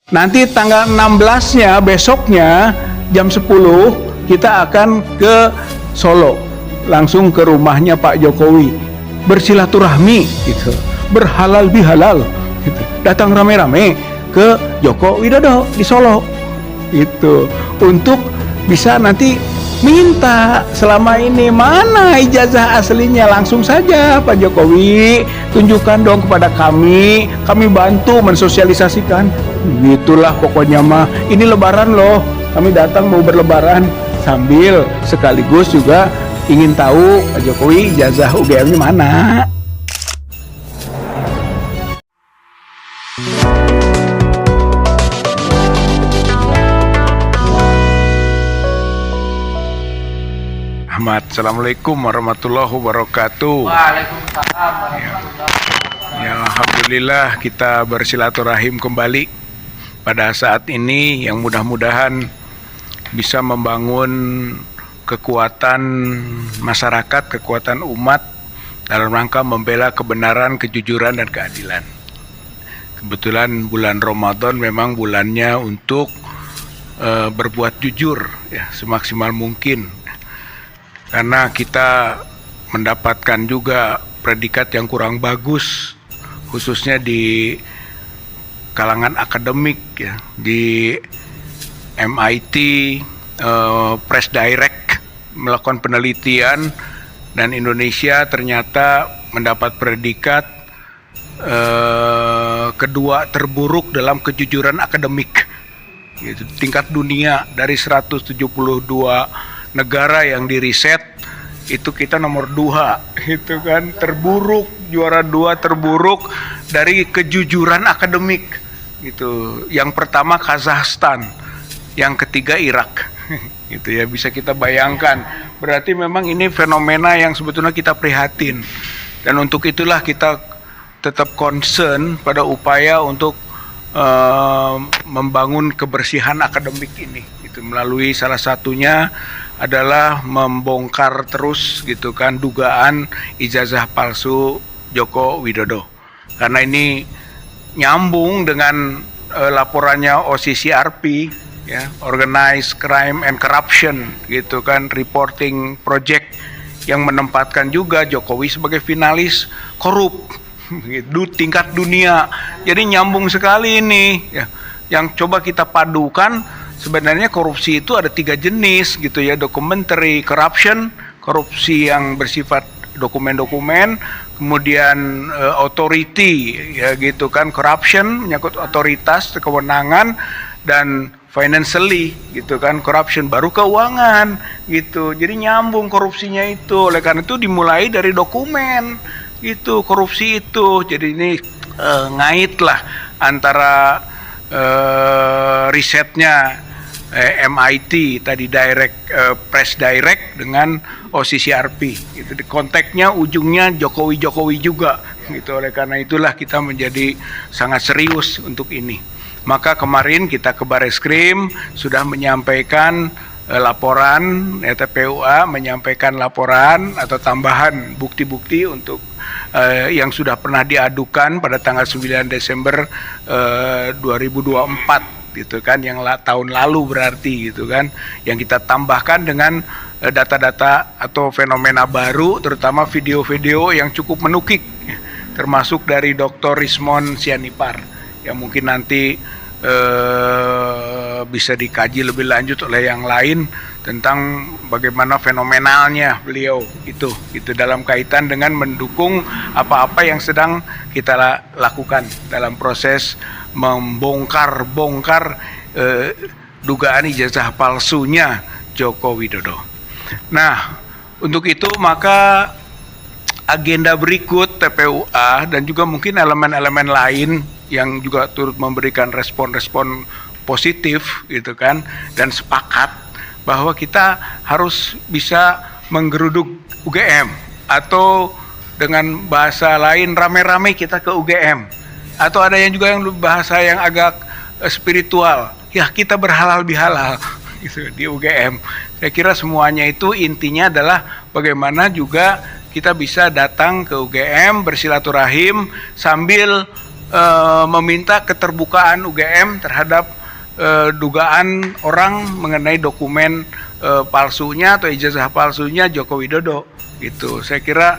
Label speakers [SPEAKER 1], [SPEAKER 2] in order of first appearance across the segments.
[SPEAKER 1] Nanti tanggal 16-nya besoknya jam 10 kita akan ke Solo, langsung ke rumahnya Pak Jokowi, bersilaturahmi gitu, berhalal bihalal gitu. Datang rame-rame ke Joko Widodo di Solo itu untuk bisa nanti minta selama ini mana ijazah aslinya. Langsung saja Pak Jokowi tunjukkan dong kepada kami bantu mensosialisasikan. Gitulah pokoknya mah. Ini lebaran loh, kami datang mau berlebaran sambil sekaligus juga ingin tahu Pak Jokowi ijazah UGM-nya mana. Assalamualaikum warahmatullahi wabarakatuh.
[SPEAKER 2] Waalaikumsalam warahmatullahi wabarakatuh.
[SPEAKER 1] Ya, alhamdulillah kita bersilaturahim kembali pada saat ini yang mudah-mudahan bisa membangun kekuatan masyarakat, kekuatan umat dalam rangka membela kebenaran, kejujuran, dan keadilan. Kebetulan bulan Ramadan memang bulannya untuk berbuat jujur ya semaksimal mungkin. Karena kita mendapatkan juga predikat yang kurang bagus, khususnya di kalangan akademik ya, di MIT, Press Direct melakukan penelitian dan Indonesia ternyata mendapat predikat kedua terburuk dalam kejujuran akademik gitu, tingkat dunia. Dari 172 negara yang diriset itu kita nomor 2 itu kan, terburuk, juara 2 terburuk dari kejujuran akademik gitu. Yang pertama Kazakhstan, yang ketiga Irak gitu ya. Bisa kita bayangkan, berarti memang ini fenomena yang sebetulnya kita prihatin, dan untuk itulah kita tetap concern pada upaya untuk membangun kebersihan akademik ini gitu, melalui salah satunya adalah membongkar terus gitu kan dugaan ijazah palsu Joko Widodo. Karena ini nyambung dengan laporannya OCCRP ya, Organized Crime and Corruption gitu kan, reporting project yang menempatkan juga Jokowi sebagai finalis korup gitu, tingkat dunia. Jadi nyambung sekali ini ya. Yang coba kita padukan, sebenarnya korupsi itu ada 3 jenis gitu ya. Documentary corruption, korupsi yang bersifat dokumen-dokumen, kemudian authority ya gitu kan, corruption menyangkut otoritas, kewenangan, dan financially gitu kan, corruption baru keuangan gitu. Jadi nyambung korupsinya itu. Oleh karena itu dimulai dari dokumen itu korupsi itu. Jadi ini ngait lah antara risetnya MIT tadi Press Direct dengan OCCRP gitu. Di konteksnya ujungnya Jokowi juga gitu. Oleh karena itulah kita menjadi sangat serius untuk ini. Maka kemarin kita ke Bareskrim sudah menyampaikan laporan, TPUA menyampaikan laporan atau tambahan bukti-bukti untuk yang sudah pernah diadukan pada tanggal 9 Desember 2024 gitu kan, yang tahun lalu berarti gitu kan, yang kita tambahkan dengan data-data atau fenomena baru, terutama video-video yang cukup menukik, termasuk dari Dr. Rismon Sianipar yang mungkin nanti bisa dikaji lebih lanjut oleh yang lain tentang bagaimana fenomenalnya beliau itu dalam kaitan dengan mendukung apa-apa yang sedang kita lakukan dalam proses membongkar dugaan ijazah palsunya Joko Widodo. Nah, untuk itu maka agenda berikut TPUA dan juga mungkin elemen-elemen lain yang juga turut memberikan respon-respon positif gitu kan, dan sepakat bahwa kita harus bisa menggeruduk UGM, atau dengan bahasa lain rame-rame kita ke UGM, atau ada yang juga yang bahasa yang agak spiritual ya, kita berhalal bihalal gitu di UGM. Saya kira semuanya itu intinya adalah bagaimana juga kita bisa datang ke UGM bersilaturahim sambil meminta keterbukaan UGM terhadap dugaan orang mengenai dokumen palsunya atau ijazah palsunya Joko Widodo gitu. Saya kira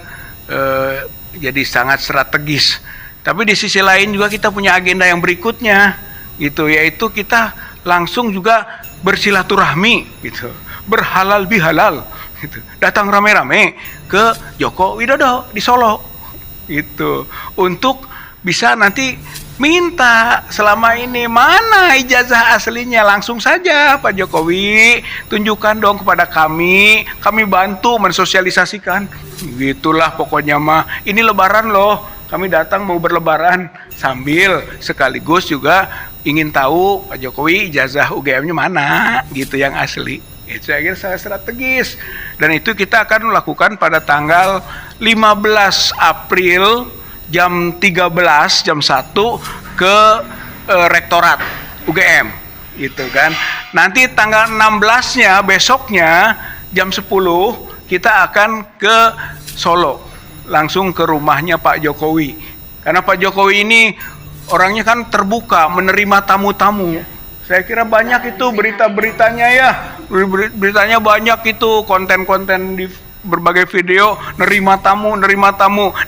[SPEAKER 1] jadi sangat strategis. Tapi di sisi lain juga kita punya agenda yang berikutnya gitu, yaitu kita langsung juga bersilaturahmi gitu, berhalal bihalal gitu, datang rame-rame ke Joko Widodo di Solo gitu, untuk bisa nanti minta selama ini mana ijazah aslinya, langsung saja Pak Jokowi tunjukkan dong kepada kami bantu mensosialisasikan. Gitulah pokoknya mah, ini lebaran loh, kami datang mau berlebaran, sambil sekaligus juga ingin tahu Pak Jokowi ijazah UGM-nya mana gitu yang asli. Itu saya kira sangat strategis, dan itu kita akan melakukan pada tanggal 15 April jam 13, jam 1 ke Rektorat UGM gitu kan. Nanti tanggal 16-nya besoknya jam 10 kita akan ke Solo, langsung ke rumahnya Pak Jokowi. Karena Pak Jokowi ini orangnya kan terbuka menerima tamu-tamu. Saya kira banyak itu berita-beritanya ya, beritanya banyak itu, konten-konten di berbagai video nerima tamu.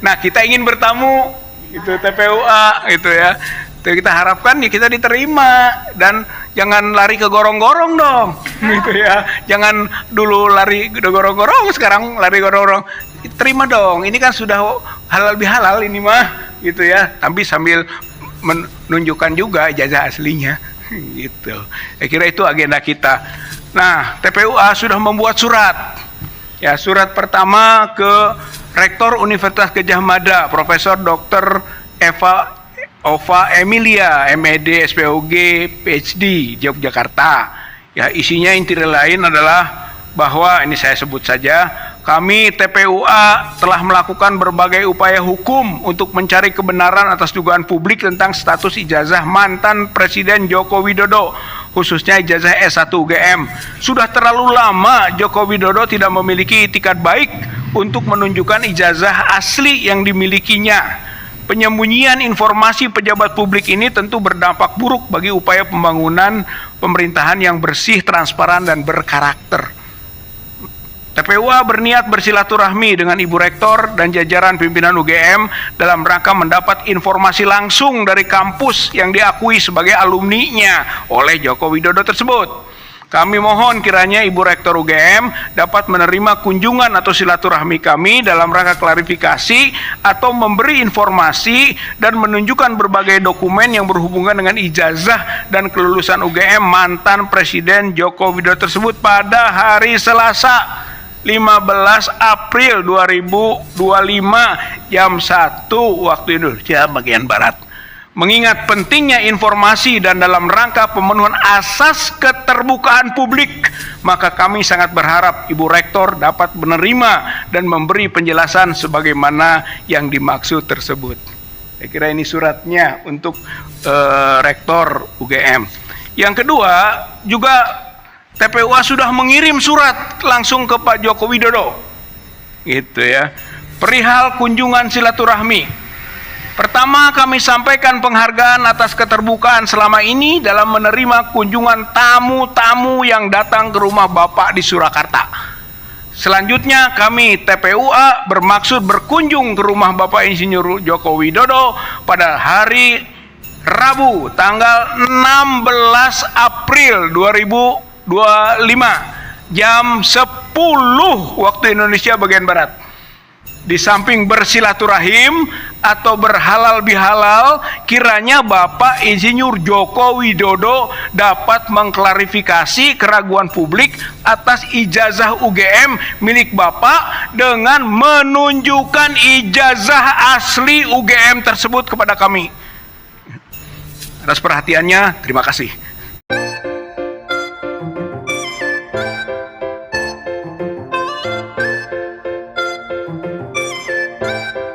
[SPEAKER 1] Nah, kita ingin bertamu itu TPUA gitu ya. Jadi kita harapkan ya kita diterima, dan jangan lari ke gorong-gorong dong gitu ya. Jangan dulu lari ke gorong-gorong, sekarang lari gorong-gorong. Terima dong. Ini kan sudah halal bihalal ini mah gitu ya. Tapi sambil menunjukkan juga ijazah aslinya gitu. Saya kira itu agenda kita. Nah, TPUA sudah membuat surat. Ya, surat pertama ke Rektor Universitas Gadjah Mada, Profesor Dr. Ova Emilia, MED, SPOG, PhD, Yogyakarta. Ya, isinya inti lain adalah bahwa, ini saya sebut saja, kami TPUA telah melakukan berbagai upaya hukum untuk mencari kebenaran atas dugaan publik tentang status ijazah mantan Presiden Joko Widodo, khususnya ijazah S1 UGM. Sudah terlalu lama Joko Widodo tidak memiliki itikat baik untuk menunjukkan ijazah asli yang dimilikinya. Penyembunyian informasi pejabat publik ini tentu berdampak buruk bagi upaya pembangunan pemerintahan yang bersih, transparan, dan berkarakter. TPUA berniat bersilaturahmi dengan Ibu Rektor dan jajaran pimpinan UGM dalam rangka mendapat informasi langsung dari kampus yang diakui sebagai alumninya oleh Joko Widodo tersebut. Kami mohon kiranya Ibu Rektor UGM dapat menerima kunjungan atau silaturahmi kami dalam rangka klarifikasi atau memberi informasi dan menunjukkan berbagai dokumen yang berhubungan dengan ijazah dan kelulusan UGM mantan Presiden Joko Widodo tersebut pada hari Selasa 15 April 2025 jam 1 waktu Indonesia bagian Barat. Mengingat pentingnya informasi dan dalam rangka pemenuhan asas keterbukaan publik, maka kami sangat berharap Ibu Rektor dapat menerima dan memberi penjelasan sebagaimana yang dimaksud tersebut. Saya kira ini suratnya untuk Rektor UGM. Yang kedua, juga TPUA sudah mengirim surat langsung ke Pak Joko Widodo, gitu ya, perihal kunjungan silaturahmi. Pertama, kami sampaikan penghargaan atas keterbukaan selama ini dalam menerima kunjungan tamu-tamu yang datang ke rumah Bapak di Surakarta. Selanjutnya, kami TPUA bermaksud berkunjung ke rumah Bapak Insinyur Joko Widodo pada hari Rabu tanggal 16 April 2025 jam 10 waktu Indonesia bagian Barat. Di samping bersilaturahim atau berhalal bihalal, kiranya Bapak Insinyur Joko Widodo dapat mengklarifikasi keraguan publik atas ijazah UGM milik Bapak dengan menunjukkan ijazah asli UGM tersebut kepada kami. Atas perhatiannya, terima kasih.